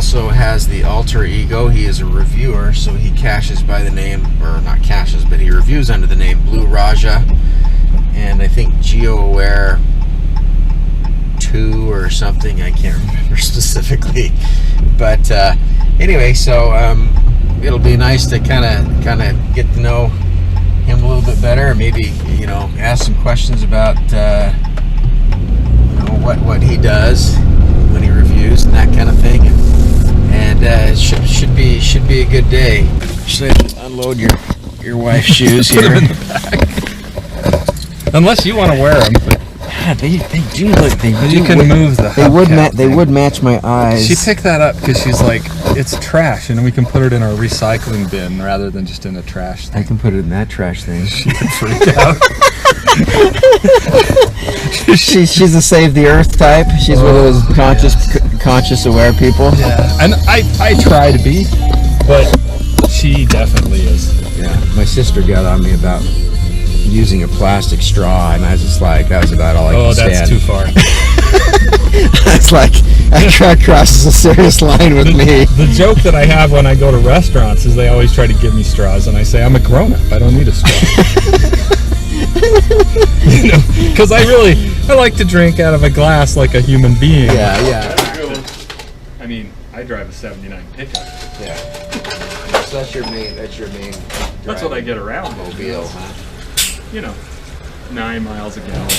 also has the alter ego. He is a reviewer, so he caches by the name, or not caches, but he reviews under the name BlueRajah, and I think GeoAware 2 or something. I can't remember specifically, but anyway, so it'll be nice to kind of get to know him a little bit better. Maybe ask some questions about what he does when he reviews and that kind of thing, and it should be a good day. Should I unload your wife's shoes here? In the back. Unless you want to wear them. But God, they do look. You can move the. They would match my eyes. She picked that up because she's like, it's trash, and we can put it in our recycling bin rather than just in a trash thing. I can put it in that trash thing. She would freak out. She's a save the earth type. She's one of those conscious, aware people. Yeah, and I try to be, but she definitely is. Yeah, my sister got on me about using a plastic straw, and I was just like, that was about all I could stand. Oh, that's too far. It's like, that crosses a serious line with me. The joke that I have when I go to restaurants is they always try to give me straws, and I say, I'm a grown-up, I don't need a straw. Because I like to drink out of a glass like a human being. Yeah. I mean, I drive a 79 pickup. Yeah. So that's your main. That's what I get around. Mobile, huh? 9 miles a gallon.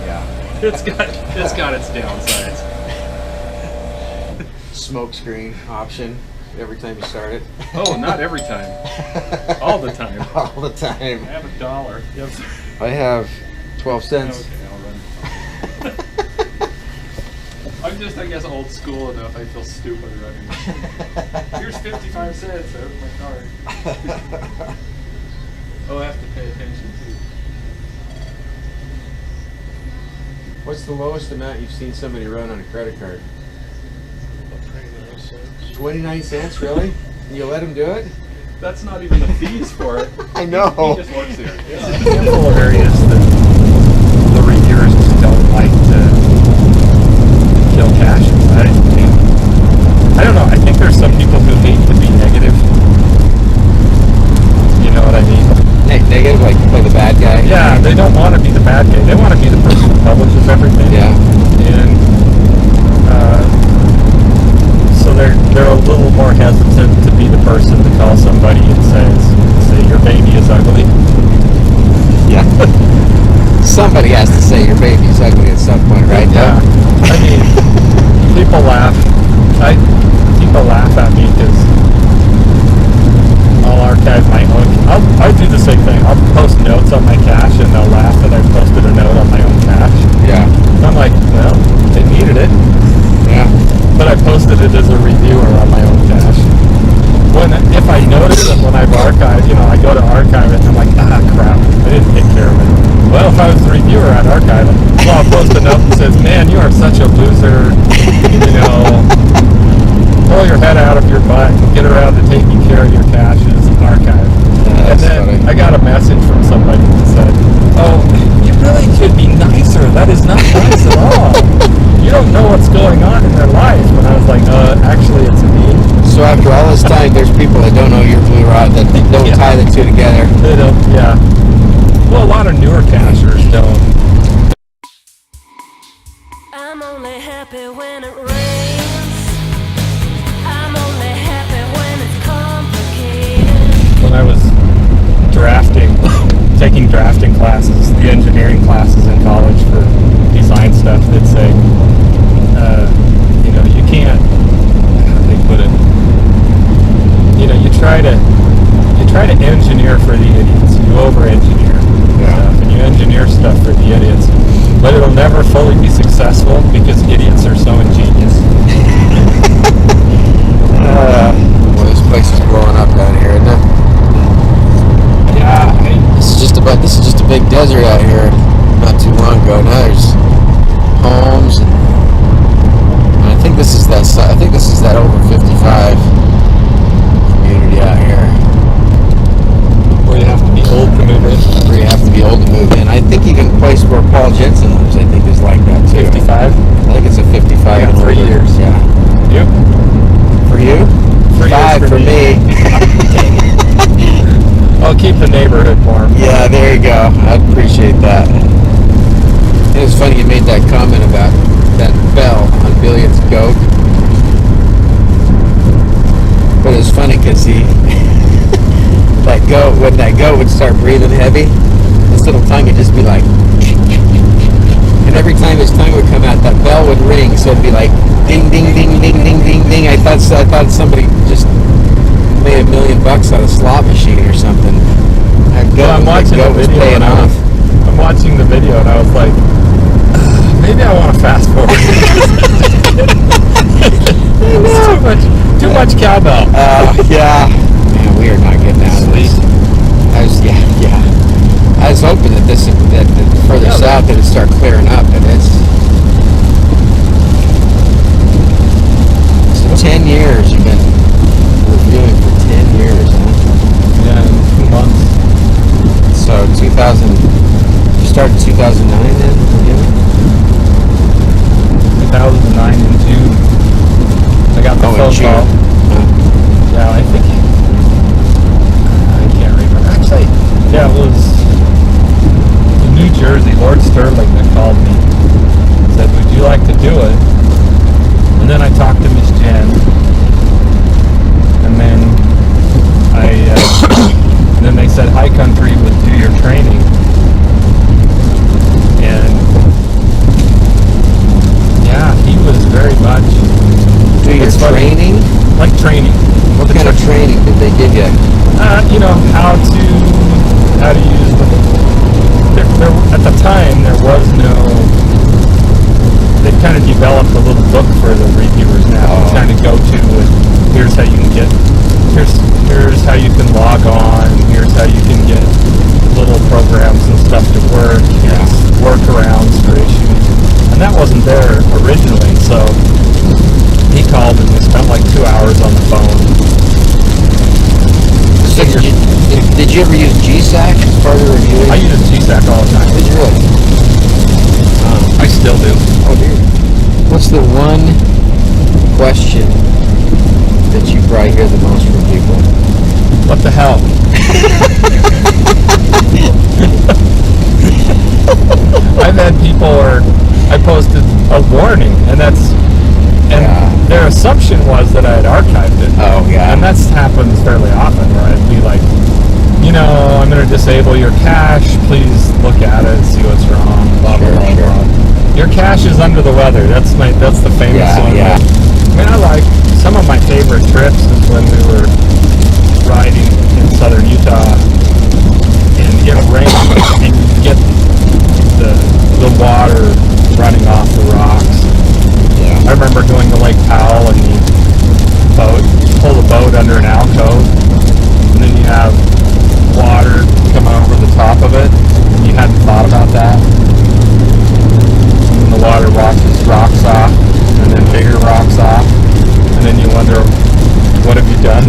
Yeah. It's got its downsides. Smoke screen option every time you start it. Oh, not every time. All the time. All the time. I have $1. Yep. I have 12 cents. Okay, I'll run. I'm just, I guess, old school enough. I feel stupid running. Here's 55 cents. There's my card. Oh, I have to pay attention too. What's the lowest amount you've seen somebody run on a credit card? 29 cents. 29 cents, really? And you let him do it? That's not even the fees for it. I know. He just works here. There's a handful of areas that the reviewers just don't like to kill caches. I don't know. I think there's some people who hate to be negative. You know what I mean? Negative, like you play the bad guy? Yeah, they don't want to be the bad guy. They want to be the person who publishes everything. Yeah. And so they're a little more hesitant to be the person to call somebody and say your baby is ugly. Yeah. Somebody has to say your baby's ugly at some point, right? Yeah. I mean, people laugh. People laugh at me because I'll archive my own. I do the same thing. I'll post notes on my cache, and they'll laugh that I posted a note on my own cache. Yeah. And I'm like, well, they needed it. Yeah. But I posted it as a reviewer on my own cache. If I notice that when I've archived, I go to archive it, and I'm like, crap, I didn't take care of it. Well, if I was the reviewer, I'd archive it. Well, I'll post a note that says, man, you are such a loser. Pull your head out of your butt and get around to taking care of your caches, archive. And then funny. I got a message from somebody that said, oh, you really could be nicer. That is not nice at all. You don't know what's going on in their life. And I was like, actually, it's me. So after all this time, there's people that don't know your BlueRajah, that don't tie the two together. They don't, yeah. Well, a lot of newer cachers don't. I'm only happy when it rains. I'm only happy when it's complicated. When I was taking drafting classes, the engineering classes in college for design stuff, they'd say, you can't, how do they put it? You try to engineer for the idiots. You over-engineer stuff, and you engineer stuff for the idiots. But it'll never fully be successful because idiots are so ingenious. Well, this place is blowing up down here, isn't it? Yeah, this is just a big desert out here. Not too long ago. Now there's homes, and I think this is that over 55 community out here. Where you have to be old to move in. Where you have to be old to move in. I think even a place where Paul Jensen lives, I think is like that too. 55? I think it's a 55 Yeah, and 3 older. years. Yeah. Yep. there you go. I'd appreciate that. It was funny you made that comment about that bell on Billion's goat. But it was funny because when that goat would start breathing heavy, his little tongue would just be like, and every time his tongue would come out, that bell would ring, so it'd be like ding, ding, ding, ding, ding, ding, ding. I thought somebody just made $1 million on a slot machine or something. I'm watching the video and I'm watching the video and I was like, maybe I want to fast forward. It's too much cowbell. Yeah. Man, we are not getting out of this. I was hoping that further south it'd start clearing up, and it's 10 years. You've been reviewing for 10 years, huh? Yeah, in 2 months. So 2000. You started 2009 then? Reviewing? 2009 in June. I got the phone call. Yeah, I think. I can't remember. Actually, yeah, it was in New Jersey. Lord Sterling that called me. Said, "Would you like to do it?" And then I talked to Miss Jen. And then then they said High Country would do your training. And yeah, he was very much. Do your training? Like training. What kind of training did they give you? You know, how to use them. At the time, there was no. They kind of developed a little book for the reviewers now. To kind of go to, and here's how you can get. Here's how you can log on. Here's how you can get little programs and stuff to work. Here's workarounds for issues, and that wasn't there originally. So he called and we spent like 2 hours on the phone. So did you ever use GSAC as part of the reviewing? I use GSAC all the time. Did you really? I still do. Oh, dear. What's the one question that you probably hear the most from people? What the hell? I've had people, or I posted a warning, and their assumption was that I had archived it. Oh, yeah. And that happens fairly often, where I'd be like, I'm going to disable your cache. Please look at it, see what's wrong. Blah blah blah blah. Your cache is under the weather. That's the famous one. Yeah. I mean, I like some of my favorite trips is when we were riding in southern Utah and it rained and you get the water running off the rocks. Yeah. I remember going to Lake Powell and you pull the boat under an alcove and then you have water coming over the top of it. And you hadn't thought about that. And then the water washes rocks off and then bigger rocks off. And then you wonder, what have you done?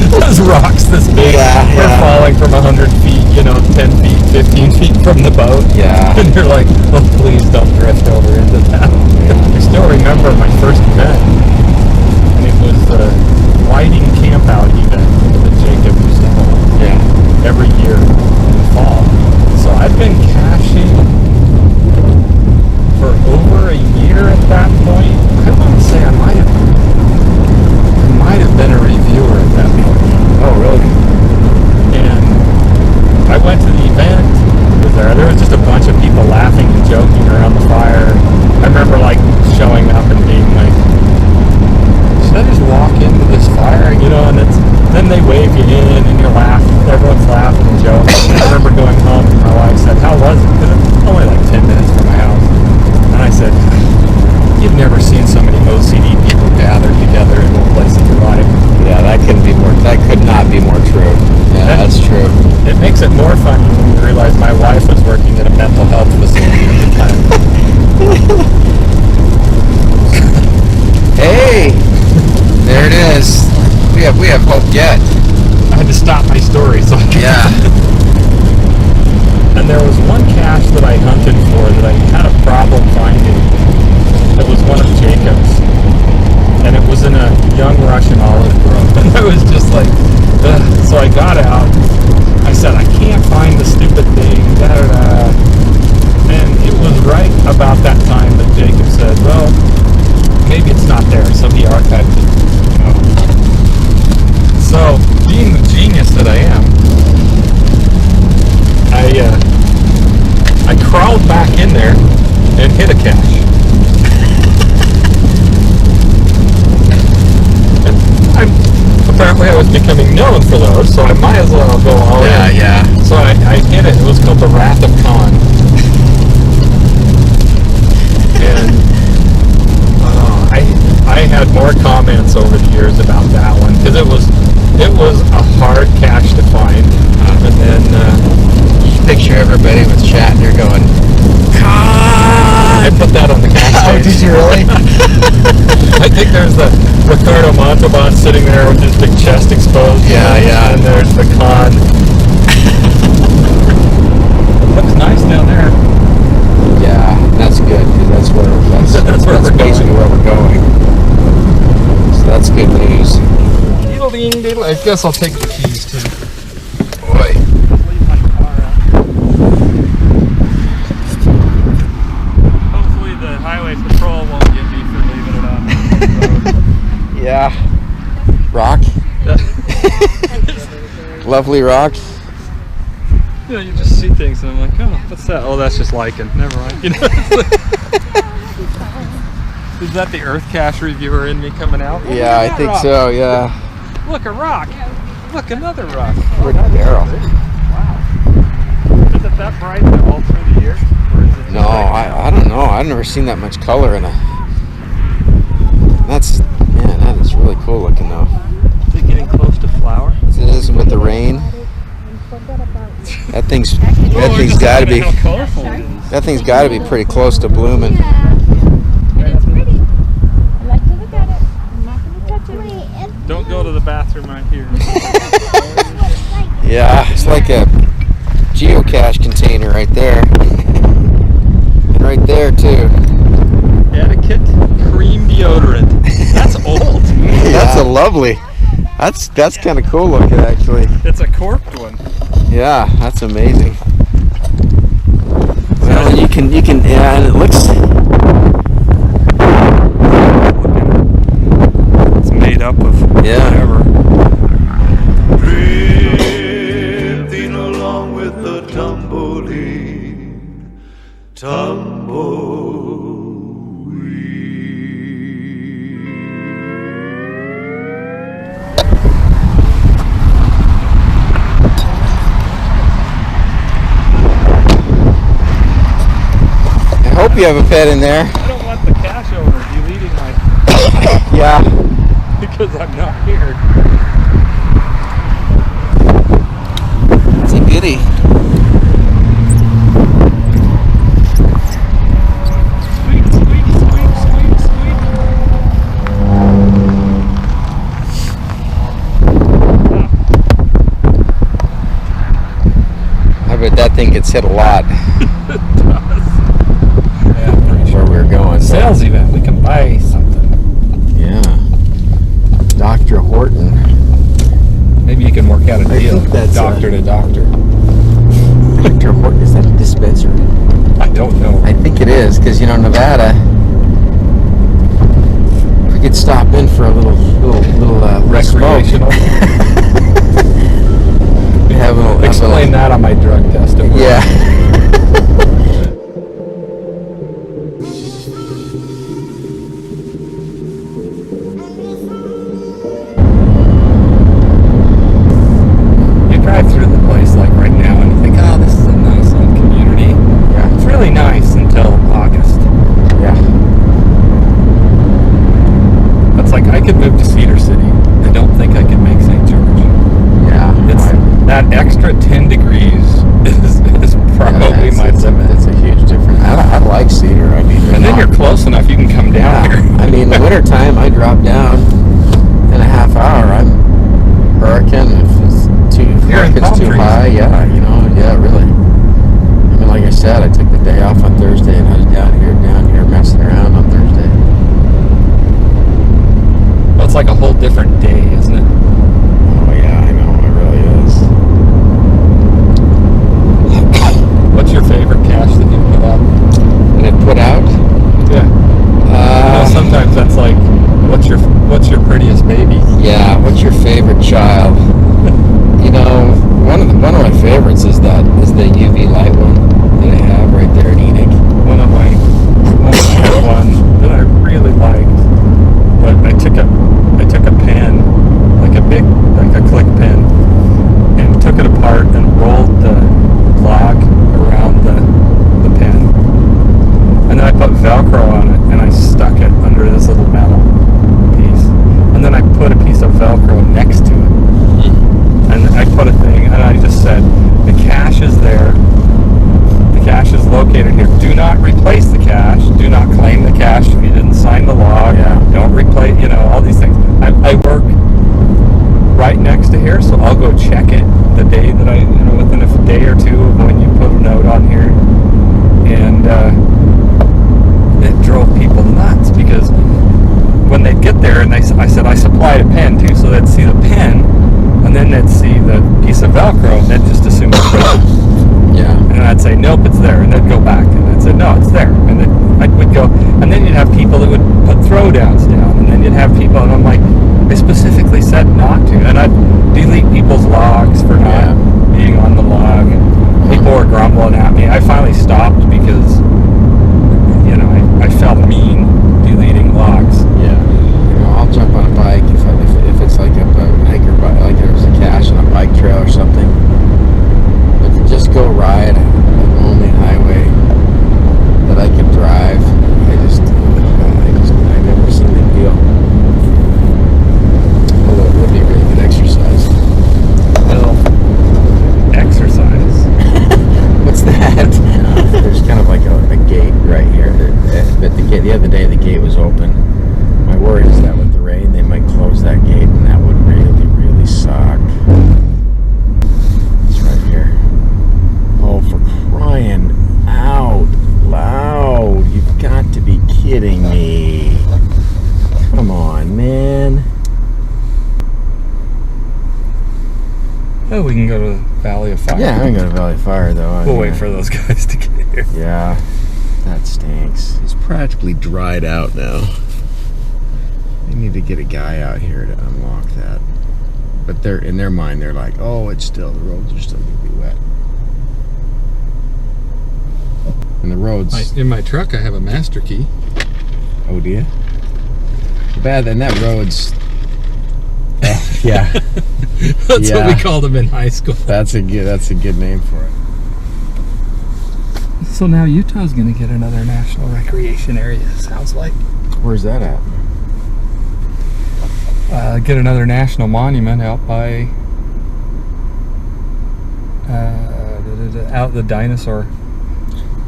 Those rocks this big are falling from 100 feet, 10 feet, 15 feet from the boat. Yeah. And you're like, oh, please don't drift over into that. I still remember my first event. And it was the Whiting Campout event that Jacob used to hold. Yeah. Every year in the fall. So I've been caching for over a year at that point. I want to say I might have been a reviewer at that point. Oh, really? And I went to the event. There was just a bunch of people laughing and joking around the fire. I remember showing up and being like, should I just walk into this fire? And then they wave you in and you're laughing. Everyone's laughing and joking. And I remember going home and my wife said, how was it? Because it's only 10 minutes from my house. And I said, you've never seen so many OCD people gathered together in one place in your life. Yeah, that could not be more true. Yeah, that's true. It makes it more fun when you realize my wife was working at a mental health facility at the time. Hey! There it is. We have hope yet. I had to stop my story so I could. Yeah. And there was one cache that I hunted for that I had a problem finding. It was one of Jacob's. And it was in a young Russian olive grove. And I was just like, ugh. So I got out. I said, I can't find apparently I was becoming known for those, so I might as well go all in. Yeah. So I hit it. It was called the Wrath of Khan. And I had more comments over the years about that one because it was a hard cache to find. And then Picture everybody with chat and they're going, I put that on the cache oh, page. did you really? I think there's the Ricardo Montalban sitting there with his big chest exposed. Yeah. And there's the Khan. Looks nice down there. Yeah, that's good because that's where we're basically where we're going. So that's good news. I guess I'll take the keys too. Boy. Leave my car out. Hopefully the highway patrol won't get me for leaving it on. Yeah. Rock. Lovely rock. You know, you just see things and I'm like, oh, what's that? Oh, that's just lichen. Never mind. You know, is that the Earth Cache reviewer in me coming out? Oh, Yeah, I think so. Yeah. Look, a rock. Look, another rock. Where'd Daryl? Wow. Is it that bright all through the year? Or is it No, I don't know. I've never seen that much color in a. That is really cool looking though. Is it getting close to flower? It is with the rain. That thing's got to be. How colorful it is. That thing's got to be pretty close to blooming. It's pretty. I like to look at it. I'm not going to touch it. Don't go to the bathroom right here. Yeah, it's like a geocache container right there, and right there too. Etiquette cream deodorant. That's old. That's a lovely. That's kind of cool looking actually. It's a corked one. Yeah, that's amazing. Well, and you can yeah, and it looks. It's made up of whatever. Drifting along with the tumbleweed, I hope you have a pet in there. I don't want the cache owner deleting my Yeah. because I'm not here. It's a goodie. Squeak, squeak, squeak, squeak, squeak. I bet that thing gets hit a lot. Yeah, I'm pretty sure. Where we were going. Sales event. We can buy something. Yeah. Dr. Horton. Maybe you can work out a I deal. think that's, Doctor to doctor. Dr. Horton, is that a dispensary? I don't know. I think it is, because Nevada. We could stop in for a little Recreational. smoke. We have a little. Explain that on my drug test at work. Yeah. You drive through the place like right now and you think, oh, this is a nice little community. Yeah. It's really nice until August. Yeah. That's like I could move to Cedar City. I don't think I could make St. George. Yeah. It's that extra 10 degrees is probably my limit. It's a huge difference. I like Cedar. I mean, And then you're close enough you can come down here. I mean, in the wintertime, I drop down in a half hour. I'm hurricane if it's You're in palm too trees. high. Yeah, yeah, really. I mean, like I said, I took the day off on Thursday, and I was down here messing around on Thursday. Well, it's like a whole different day, isn't it? Oh yeah, I know. It really is. What's your favorite cache that you put up? And it put out. Yeah. Sometimes that's like, what's your prettiest baby? Yeah. What's your favorite child? One of my favorites is the UV light one that I have right there in Enoch. One of my one that I really liked, but I took a pen, like a big go check it the day that within a day or two of when you put a note on here. And it drove people nuts because when they'd get there and I said I supplied a pen too, so they'd see the pen and then they'd see the piece of Velcro and they'd just assume it's there. Yeah. And I'd say, nope, it's there. And they'd go back and I'd say, no, it's there. And then I would go, and then you'd have people that would put throwdowns down, and then you'd have people, and I'm like, I specifically said not to. And I'd delete people's logs for not being on the log. And people were grumbling at me. I finally stopped because, I felt mean deleting logs. Yeah. I'll jump on a bike if it's like a hiker bike, like there was a cache on a bike trail or something. But just go ride an only highway that I can drive. I never seen the deal. Although it would be really good exercise. Well, exercise. What's that? There's kind of like a gate right here. But the other day the gate was open. My worry is that with the rain they might close that gate, and that would really, really suck. It's right here. Oh, for crying out loud. You've got to be kidding me. Come on, man. Oh, we can go to the Valley of Fire. Yeah, I'm going to go to Valley of Fire, though. We'll wait for those guys to get here. Yeah, that stinks. It's practically dried out now. They need to get a guy out here to unlock that. But they're in their mind, they're like, oh, the roads are still going to be wet. And the roads... In my truck, I have a master key. Oh, do you? Bad, then that road's... yeah. That's what we called them in high school. That's a good name for it. So now Utah's going to get another national recreation area, sounds like. Where's that at? Get another national monument out by out the dinosaur.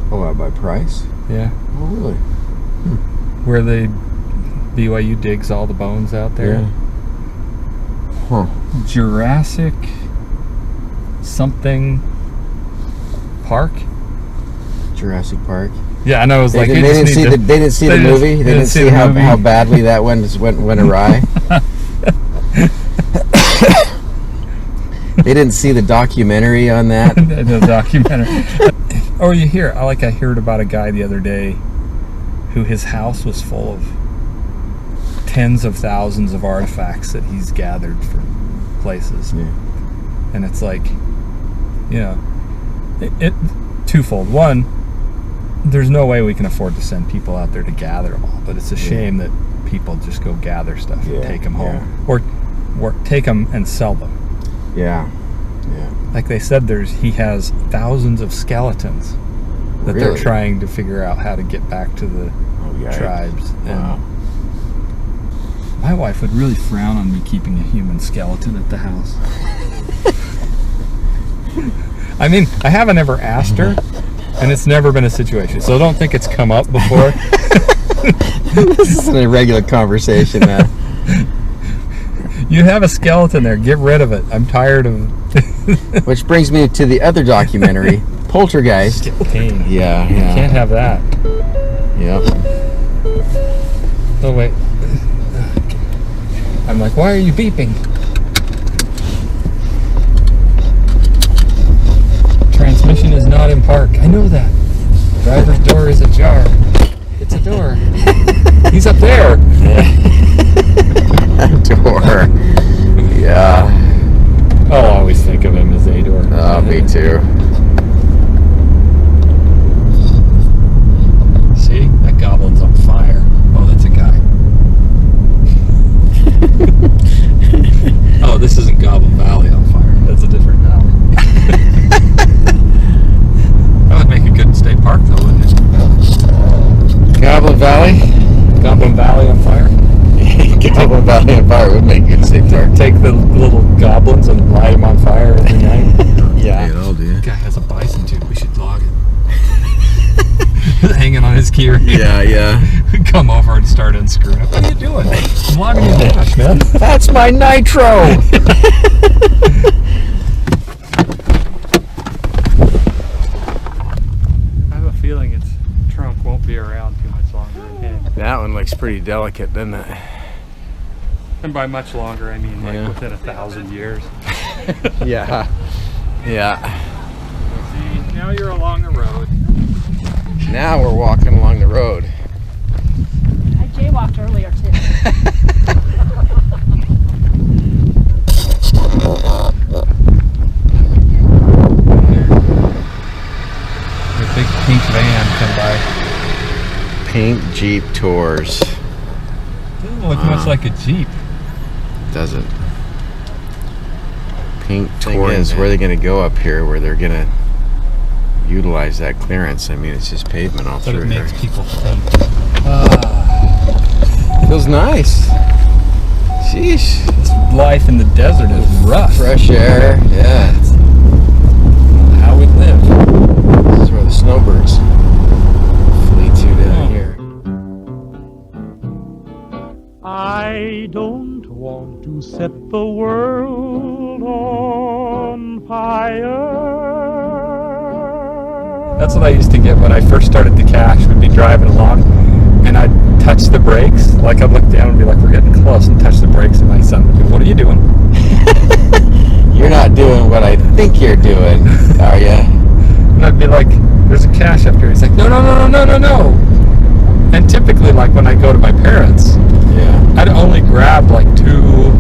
Oh, out by Price? Yeah. Oh, really? Where the BYU digs all the bones out there. Yeah. Huh. Jurassic something Park. Jurassic Park. Yeah, and I was like, they didn't see the movie. They didn't see how badly that went awry. They didn't see the documentary on that. The documentary. Or I heard about a guy the other day who his house was full of tens of thousands of artifacts that he's gathered from places. Yeah. And it's like, it twofold. One, there's no way we can afford to send people out there to gather them all, but it's a shame that people just go gather stuff and take them home, or take them and sell them. Yeah. Like they said, he has thousands of skeletons that they're trying to figure out how to get back to the tribes. Wow. And my wife would really frown on me keeping a human skeleton at the house. I mean, I haven't ever asked her, and it's never been a situation, so I don't think it's come up before. This is an irregular conversation now. You have a skeleton there. Get rid of it. I'm tired of... Which brings me to the other documentary, Poltergeist. Pain. Yeah. You can't have that. Yep. Oh, wait. I'm like, why are you beeping? Transmission is not in park. I know that. Driver's door is ajar. It's a door. He's up there. Door. Yeah. I'll always think of him as a door. Oh, me too. See? That goblin's on fire. Oh, that's a guy. Oh, this isn't Goblin Valley on fire. That's a different valley. That would make a good state park, though, wouldn't it? Goblin Valley? Goblin Valley on fire? Goblin Valley on fire would make a good state park. Take the little goblins and light them on fire every night. Yeah, it'll do. This guy has a bison tooth. We should log it. Hanging on his key. Yeah. Come over and start unscrewing it. What are you doing? I'm logging your dash, man. That's my nitro. pretty delicate, doesn't it? And by much longer, I mean like Yeah. within 1,000 years. Yeah. Yeah. See, now you're along the road. Now we're walking along the road. I jaywalked earlier too. A big pink van come by. Pink Jeep Tours. Doesn't look much like a Jeep. Doesn't. Pink Tour is where they're going to go up here, where they're going to utilize that clearance. I mean, it's just pavement all But through it makes here. people think. Feels nice. Sheesh. This life in the desert is rough. Fresh air. Yeah. How we live. This is where the snowbirds flee to down here. I don't want to set the world on fire. That's what I used to get when I first started to cache. We'd be driving along, and I'd touch the brakes. Like I'd look down and be like, "We're getting close," and touch the brakes, and my son would be, "What are you doing?" You're not doing what I think you're doing, are you? And I'd be like, "There's a cache up here." He's like, "No, no, no, no, no, no, no." And typically, like when I go to my parents, Yeah. I'd only grab like 2,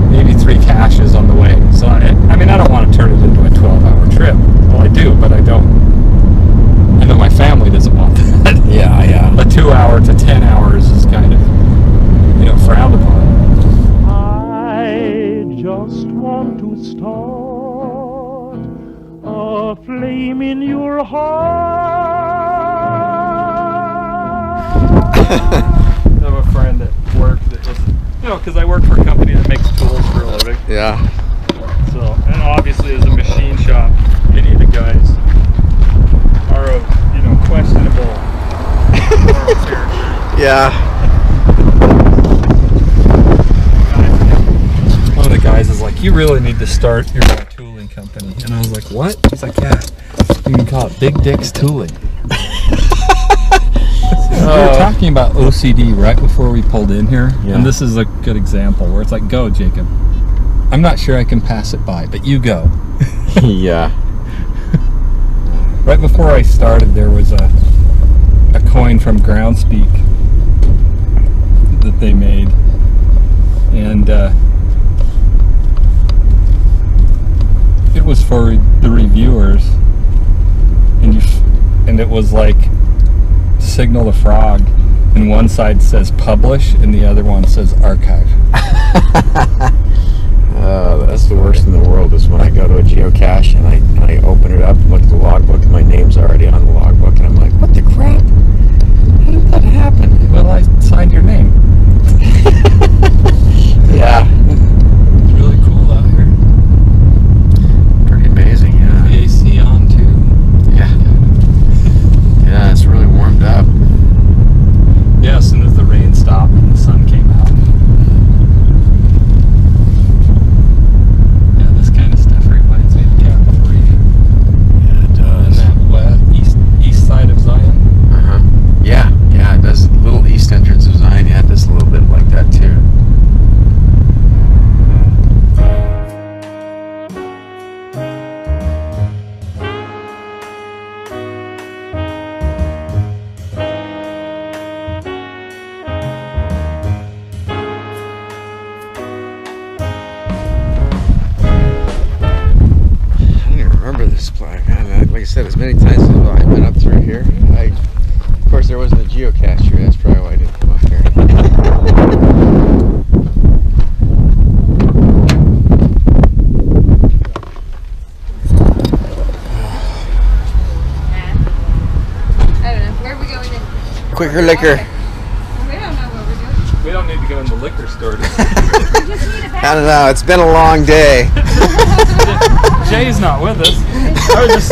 maybe 3 caches on the way. So I mean, I don't want to turn it into a 12-hour trip. Well, I do, but I don't. I know my family doesn't want that. Yeah, yeah. A 2-hour to 10 hours is kind of, frowned upon. I just want to start a flame in your heart. I have a friend at work that was, because I work for a company that makes tools for a living. Yeah. So, and obviously as a machine shop, any of the guys are of, questionable moral character. Yeah. One of the guys is like, "You really need to start your own tooling company." And I was like, "What?" He's like, "Yeah, you can call it Big Dick's Tooling." We were talking about OCD right before we pulled in here, Yeah. and this is a good example where it's like, "Go, Jacob. I'm not sure I can pass it by, but you go." Yeah. Right before I started, there was a coin from Groundspeak that they made, and it was for the reviewers, and it was like Signal the Frog, and one side says publish and the other one says archive. That's the worst in the world is when I go to a geocache and I open it up and look at the logbook and my name's already on the logbook and I'm like, what the crap? How did that happen? Well, I signed your name. Yeah. It's really cool out here. Pretty amazing, yeah. The AC on too. Yeah. Yeah, it's really warmed up. Yeah, as soon as the rain stopped and the sun came out. Yeah, this kind of stuff reminds me of Capital Reef. Yeah, it And does. that east side of Zion. Uh-huh. Yeah, yeah, it does. Little east entrance of Zion, yeah, it does a little bit like that too. I don't even remember this plaque. Like I said, as many times as I've been up through here, of course there wasn't a geocache here. That's probably why I didn't come up here. I don't know. Where are we going in? Quicker liquor. We don't know what we're doing. We don't need to go in the liquor store. We just need a bag. I don't know. It's been a long day. Jay's not with us. I was just